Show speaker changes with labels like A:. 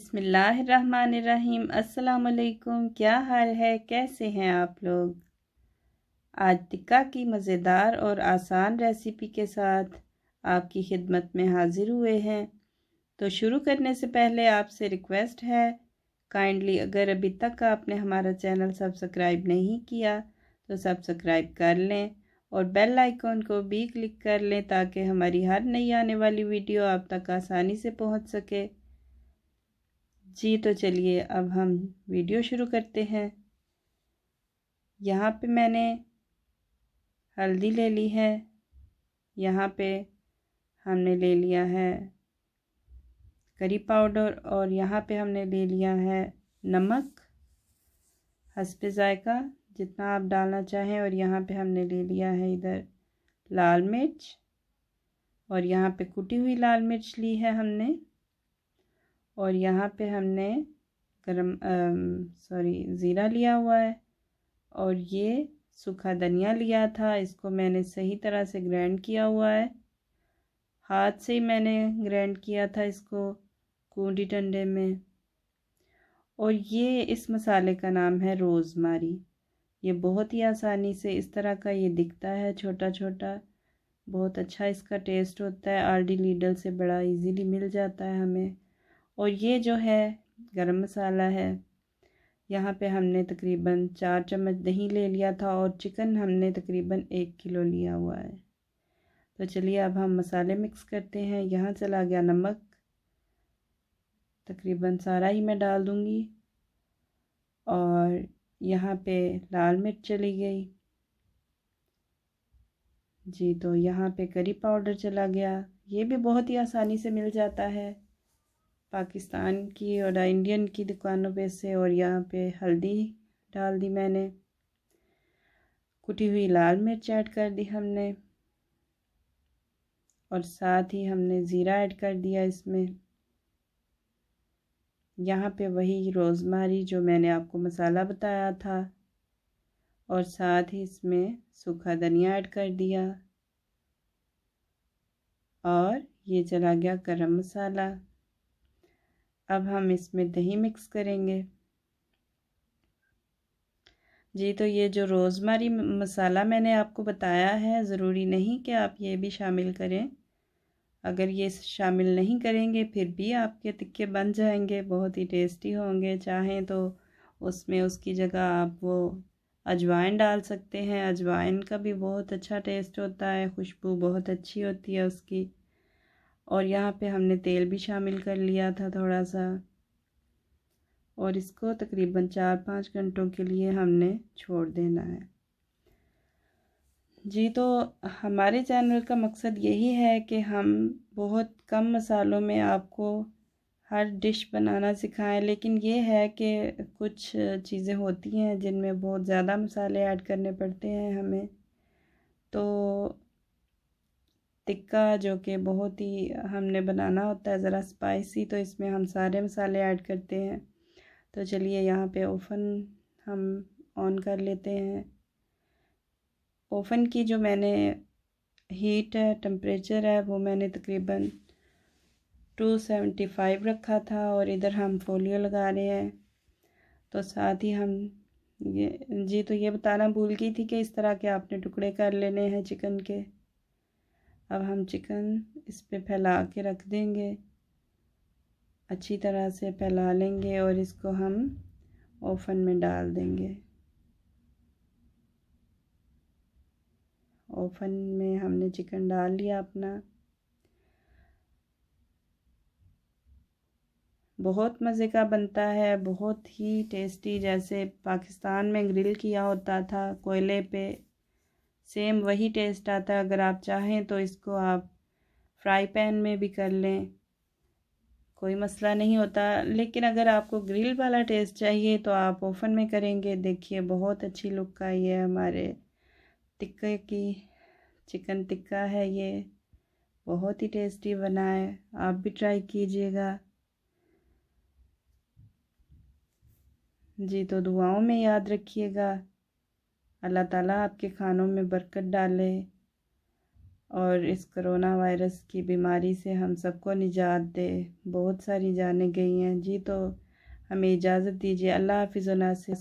A: बिस्मिल्लाहिर्रहमानिर्रहीम। अस्सलाम वालेकुम। क्या हाल है, कैसे हैं आप लोग। आज टिक्का की मज़ेदार और आसान रेसिपी के साथ आपकी खिदमत में हाज़िर हुए हैं। तो शुरू करने से पहले आपसे रिक्वेस्ट है, काइंडली अगर अभी तक आपने हमारा चैनल सब्सक्राइब नहीं किया तो सब्सक्राइब कर लें और बेल आइकॉन को भी क्लिक कर लें ताकि हमारी हर नई आने वाली वीडियो आप तक आसानी से पहुंच सके। जी तो चलिए अब हम वीडियो शुरू करते हैं। यहाँ पे मैंने हल्दी ले ली है, यहाँ पे हमने ले लिया है करी पाउडर और यहाँ पे हमने ले लिया है नमक हस्बे ज़ायका जितना आप डालना चाहें, और यहाँ पे हमने ले लिया है इधर लाल मिर्च, और यहाँ पे कुटी हुई लाल मिर्च ली है हमने, और यहाँ पे हमने ज़ीरा लिया हुआ है, और ये सूखा धनिया लिया था। इसको मैंने सही तरह से ग्राइंड किया हुआ है, हाथ से ही मैंने ग्राइंड किया था इसको कूंडी डंडे में। और ये इस मसाले का नाम है रोज़मारी। ये बहुत ही आसानी से इस तरह का ये दिखता है, छोटा छोटा, बहुत अच्छा इसका टेस्ट होता है। आरडी लीडल से बड़ा इजीली मिल जाता है हमें। और ये जो है गरम मसाला है, यहाँ पे हमने तकरीबन 4 चम्मच दही ले लिया था और चिकन हमने तकरीबन 1 किलो लिया हुआ है। तो चलिए अब हम मसाले मिक्स करते हैं। यहाँ चला गया नमक, तकरीबन सारा ही मैं डाल दूँगी, और यहाँ पे लाल मिर्च चली गई जी। तो यहाँ पे करी पाउडर चला गया, ये भी बहुत ही आसानी से मिल जाता है पाकिस्तान की और इंडियन की दुकानों पे से। और यहाँ पे हल्दी डाल दी मैंने, कुटी हुई लाल मिर्च ऐड कर दी हमने, और साथ ही हमने ज़ीरा ऐड कर दिया इसमें। यहाँ पे वही रोज़मारी जो मैंने आपको मसाला बताया था, और साथ ही इसमें सूखा धनिया ऐड कर दिया, और ये चला गया गरम मसाला। अब हम इसमें दही मिक्स करेंगे जी। तो ये जो रोज़मारी मसाला मैंने आपको बताया है, ज़रूरी नहीं कि आप ये भी शामिल करें। अगर ये शामिल नहीं करेंगे फिर भी आपके टिक्के बन जाएंगे, बहुत ही टेस्टी होंगे। चाहें तो उसमें उसकी जगह आप वो अजवाइन डाल सकते हैं, अजवाइन का भी बहुत अच्छा टेस्ट होता है, खुशबू बहुत अच्छी होती है उसकी। और यहाँ पे हमने तेल भी शामिल कर लिया था थोड़ा सा, और इसको तकरीबन 4-5 घंटों के लिए हमने छोड़ देना है जी। तो हमारे चैनल का मकसद यही है कि हम बहुत कम मसालों में आपको हर डिश बनाना सिखाएं, लेकिन ये है कि कुछ चीज़ें होती हैं जिनमें बहुत ज़्यादा मसाले ऐड करने पड़ते हैं हमें। तो टिक्का जो कि बहुत ही हमने बनाना होता है ज़रा स्पाइसी, तो इसमें हम सारे मसाले ऐड करते हैं। तो चलिए यहाँ पे ओवन हम ऑन कर लेते हैं। ओवन की जो मैंने हीट है, टेम्परेचर है, वो मैंने तकरीबन 275 रखा था, और इधर हम फोलियो लगा रहे हैं। तो साथ ही हम ये तो ये बताना भूल गई थी कि इस तरह के आपने टुकड़े कर लेने हैं चिकन के। अब हम चिकन इस पे फैला के रख देंगे, अच्छी तरह से फैला लेंगे, और इसको हम ओवन में डाल देंगे। ओवन में हमने चिकन डाल लिया अपना। बहुत मज़े का बनता है, बहुत ही टेस्टी, जैसे पाकिस्तान में ग्रिल किया होता था कोयले पे, सेम वही टेस्ट आता है। अगर आप चाहें तो इसको आप फ्राई पैन में भी कर लें, कोई मसला नहीं होता। लेकिन अगर आपको ग्रिल वाला टेस्ट चाहिए तो आप ओवन में करेंगे। देखिए बहुत अच्छी लुक आई है हमारे टिक्के की। चिकन टिक्का है ये, बहुत ही टेस्टी बना है, आप भी ट्राई कीजिएगा जी। तो दुआओं में याद रखिएगा। अल्लाह ताला आपके खानों में बरकत डाले। और इस कोरोना वायरस की बीमारी से हम सबको निजात दे। बहुत सारी जानें गई हैं जी, तो हमें इजाज़त दीजिए। अल्लाह हाफ़िज़ व नासिर।